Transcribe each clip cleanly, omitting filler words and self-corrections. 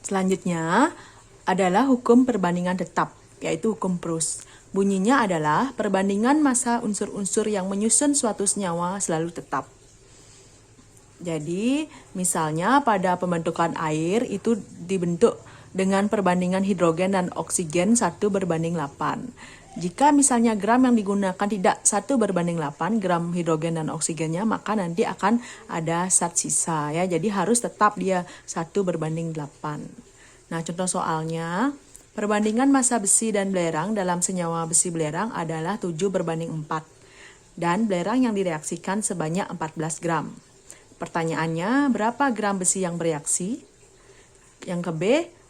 Selanjutnya adalah hukum perbandingan tetap, yaitu hukum Proust. Bunyinya adalah perbandingan massa unsur-unsur yang menyusun suatu senyawa selalu tetap. Jadi, misalnya pada pembentukan air itu dibentuk dengan perbandingan hidrogen dan oksigen 1:8. Jika misalnya gram yang digunakan tidak 1:8 gram hidrogen dan oksigennya, maka nanti akan ada zat sisa ya. Jadi harus tetap dia 1:8. Nah, contoh soalnya, perbandingan massa besi dan belerang dalam senyawa besi belerang adalah 7:4 dan belerang yang direaksikan sebanyak 14 gram. Pertanyaannya, berapa gram besi yang bereaksi? Yang ke B,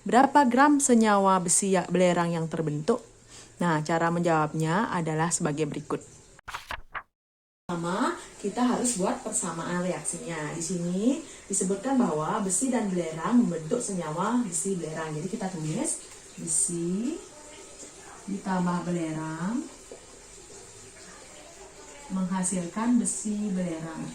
berapa gram senyawa besi belerang yang terbentuk? Nah, cara menjawabnya adalah sebagai berikut. Pertama, kita harus buat persamaan reaksinya. Di sini disebutkan bahwa besi dan belerang membentuk senyawa besi belerang. Jadi kita tulis besi ditambah belerang menghasilkan besi belerang.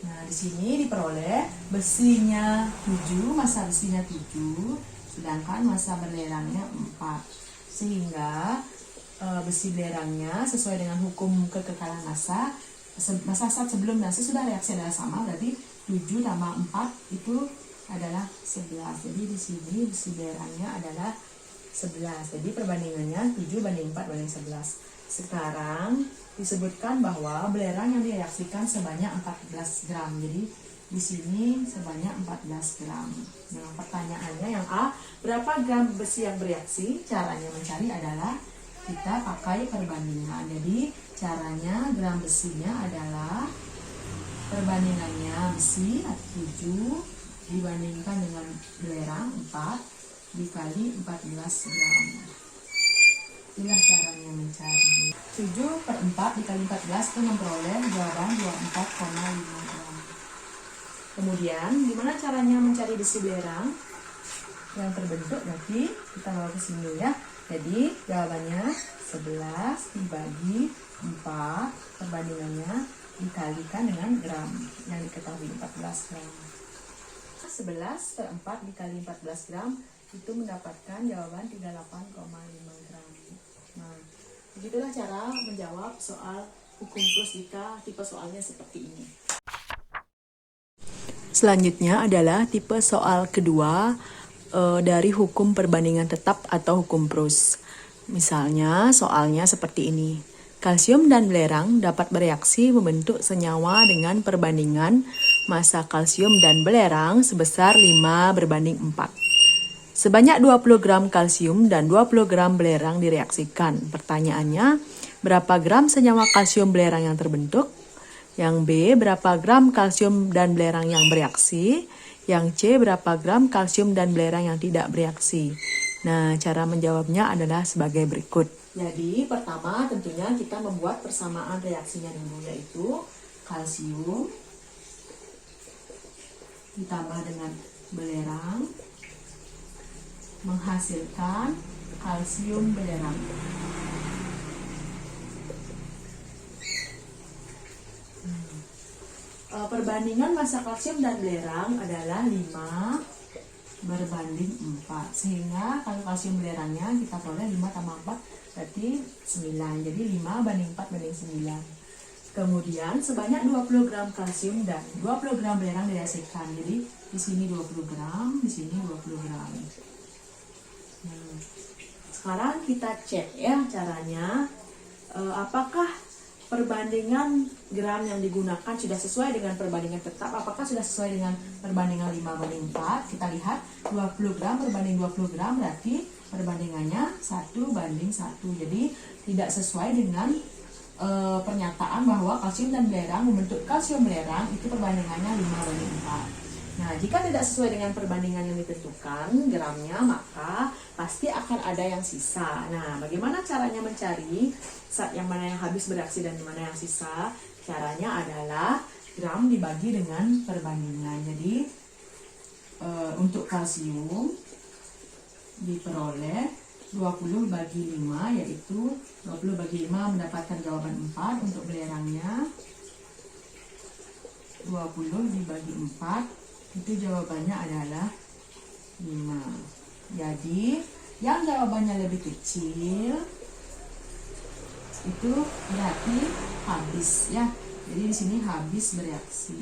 Nah, di sini diperoleh besinya 7, massa besinya 7, sedangkan massa belerangnya 4. Sehingga besi belerangnya sesuai dengan hukum kekekalan massa saat sebelum dan sesudah reaksi adalah sama, berarti 7 tambah 4 itu adalah 11. Jadi di sini besi belerangnya adalah 11. Jadi perbandingannya 7:4:11. Sekarang disebutkan bahwa belerang yang direaksikan sebanyak 14 gram. Jadi di sini sebanyak 14 gram. Nah, pertanyaannya yang A, berapa gram besi yang bereaksi? Caranya mencari adalah kita pakai perbandingan. Jadi caranya gram besinya adalah perbandingannya besi 7 dibandingkan dengan belerang 4 dikali 14 gram. Inilah caranya mencari. 7/4 dikali 14 itu memperoleh jawaban 24,5 gram. Kemudian, gimana caranya mencari besi belerang yang terbentuk? Nanti kita bawa ke sini ya. Jadi, jawabannya 11 dibagi 4, perbandingannya dikalikan dengan gram yang diketahui 14 gram. 11/4 dikali 14 gram itu mendapatkan jawaban 38,5 gram. Nah, begitulah cara menjawab soal hukum Proust jika tipe soalnya seperti ini. Selanjutnya adalah tipe soal kedua dari hukum perbandingan tetap atau hukum Proust. Misalnya soalnya seperti ini. Kalsium dan belerang dapat bereaksi membentuk senyawa dengan perbandingan massa kalsium dan belerang sebesar 5:4. Sebanyak 20 gram kalsium dan 20 gram belerang direaksikan. Pertanyaannya, berapa gram senyawa kalsium belerang yang terbentuk? Yang B, berapa gram kalsium dan belerang yang bereaksi? Yang C, berapa gram kalsium dan belerang yang tidak bereaksi? Nah, cara menjawabnya adalah sebagai berikut. Jadi, pertama tentunya kita membuat persamaan reaksinya dulu, yaitu kalsium ditambah dengan belerang menghasilkan kalsium belerang. Perbandingan massa kalsium dan belerang adalah 5/4. Sehingga kalau kalsium belerangnya kita peroleh 5 tambah 4 berarti 9. Jadi 5/4/9. Kemudian sebanyak 20 gram kalsium dan 20 gram belerang direaksikan. Jadi di sini 20 gram, di sini 20 gram. Nah, sekarang kita cek ya caranya, apakah perbandingan gram yang digunakan sudah sesuai dengan perbandingan tetap, apakah sudah sesuai dengan perbandingan 5/4. Kita lihat 20 gram berbanding 20 gram berarti perbandingannya 1:1. Jadi tidak sesuai dengan pernyataan bahwa kalsium dan belerang membentuk kalsium belerang, itu perbandingannya 5/4. Nah, jika tidak sesuai dengan perbandingan yang ditentukan gramnya, maka pasti akan ada yang sisa. Nah, bagaimana caranya mencari zat yang mana yang habis bereaksi dan mana yang sisa? Caranya adalah gram dibagi dengan perbandingan. Jadi, untuk kalsium diperoleh 20 bagi 5, yaitu 20 bagi 5 mendapatkan jawaban 4 untuk belerangnya. 20 dibagi 4, itu jawabannya adalah 5. Jadi yang jawabannya lebih kecil itu berarti habis ya. Jadi di sini habis bereaksi.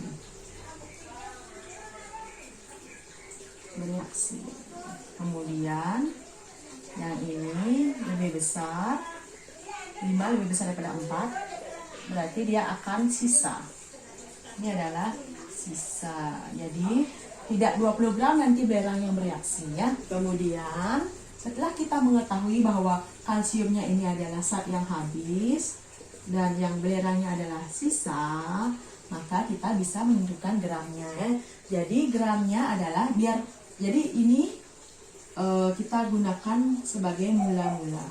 Kemudian yang ini lebih besar, 5 lebih besar daripada 4, berarti dia akan sisa. Ini adalah sisa. Jadi tidak 20 gram nanti belerang yang bereaksi ya. Kemudian setelah kita mengetahui bahwa kalsiumnya ini adalah zat yang habis dan yang belerangnya adalah sisa, maka kita bisa menentukan gramnya ya. Jadi gramnya adalah jadi ini kita gunakan sebagai mula-mula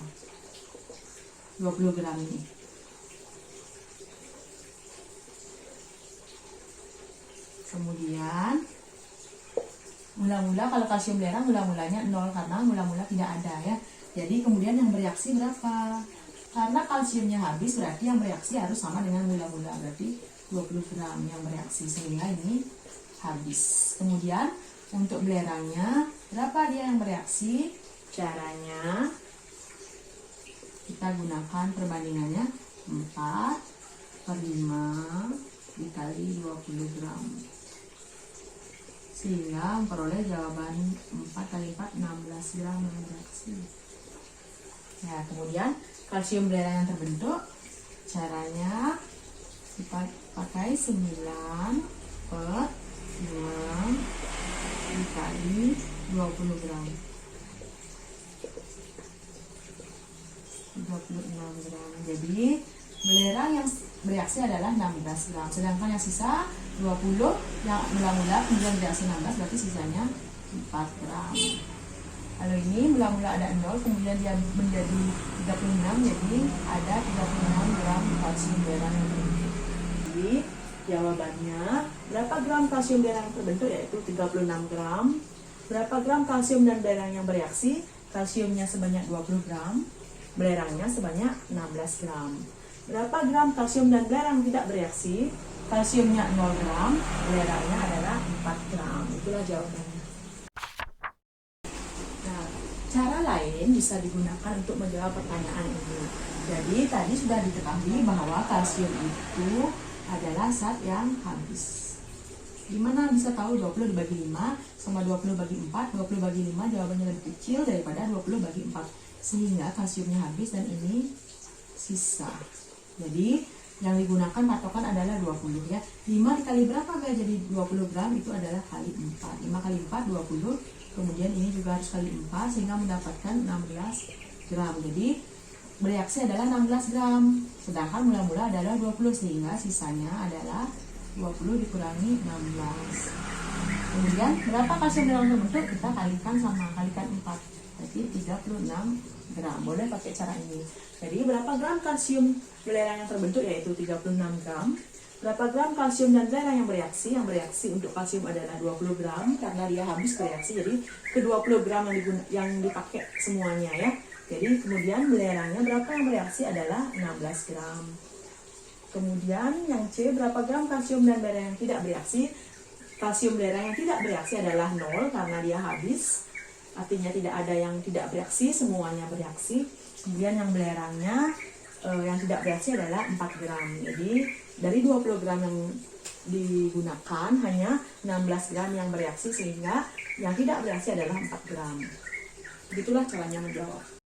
20 gram ini. Kemudian mula-mula, kalau kalsium belerang mula-mulanya 0 karena mula-mula tidak ada ya. Jadi kemudian yang bereaksi berapa? Karena kalsiumnya habis berarti yang bereaksi harus sama dengan mula-mula, berarti 20 gram yang bereaksi, sehingga ini habis. Kemudian untuk belerangnya berapa dia yang bereaksi? Caranya kita gunakan perbandingannya 4/5 dikali 20 gram, sehingga memperoleh jawaban 4 kali 4, 16 gram yang bereaksi. Nah, kemudian kalsium belerang yang terbentuk, caranya kita pakai 9/5 dikali 20 gram, 36 gram. Jadi belerang yang bereaksi adalah 16 gram, sedangkan yang sisa 20 yang mula-mula kemudian bereaksi 16, berarti sisanya 4 gram. Kalau ini mula-mula ada 0 kemudian dia menjadi 36, jadi ada 36 gram kalsium belerang yang terbentuk. Jadi jawabannya berapa gram kalsium belerang yang terbentuk, yaitu 36 gram. Berapa gram kalsium dan belerang yang bereaksi? Kalsiumnya sebanyak 20 gram, belerangnya sebanyak 16 gram. Berapa gram kalsium dan belerang tidak bereaksi? Kalsiumnya 0 gram, belerangnya adalah 4 gram. Itulah jawabannya. Nah, cara lain bisa digunakan untuk menjawab pertanyaan ini. Jadi tadi sudah diketahui bahwa kalsium itu adalah zat yang habis. Gimana bisa tahu 20 dibagi 5 sama 20 bagi 4? 20 bagi 5 jawabannya lebih kecil daripada 20 bagi 4. Sehingga kalsiumnya habis dan ini sisa. Jadi yang digunakan patokan adalah 20 ya. 5 dikali berapa gak jadi 20 gram? Itu adalah kali 4. 5 kali 4 20. Kemudian ini juga harus kali 4 sehingga mendapatkan 16 gram. Jadi bereaksi adalah 16 gram. Sedangkan mula-mula adalah 20 sehingga sisanya adalah 20 dikurangi 16. Kemudian berapa kalsium belerang terbentuk? Kita kalikan 4. Berarti 36 gram. Boleh pakai cara ini. Jadi berapa gram kalsium belerang yang terbentuk, yaitu 36 gram. Berapa gram kalsium dan belerang yang bereaksi? Yang bereaksi untuk kalsium adalah 20 gram karena dia habis bereaksi. Jadi ke 20 gram yang dipakai semuanya ya. Jadi kemudian belerangnya berapa yang bereaksi adalah 16 gram. Kemudian yang C, berapa gram kalsium dan belerang yang tidak bereaksi? Kalsium belerang yang tidak bereaksi adalah 0 karena dia habis. Artinya tidak ada yang tidak bereaksi, semuanya bereaksi. Kemudian yang belerangnya yang tidak bereaksi adalah 4 gram. Jadi dari 20 gram yang digunakan hanya 16 gram yang bereaksi, sehingga yang tidak bereaksi adalah 4 gram. Begitulah caranya menjawab.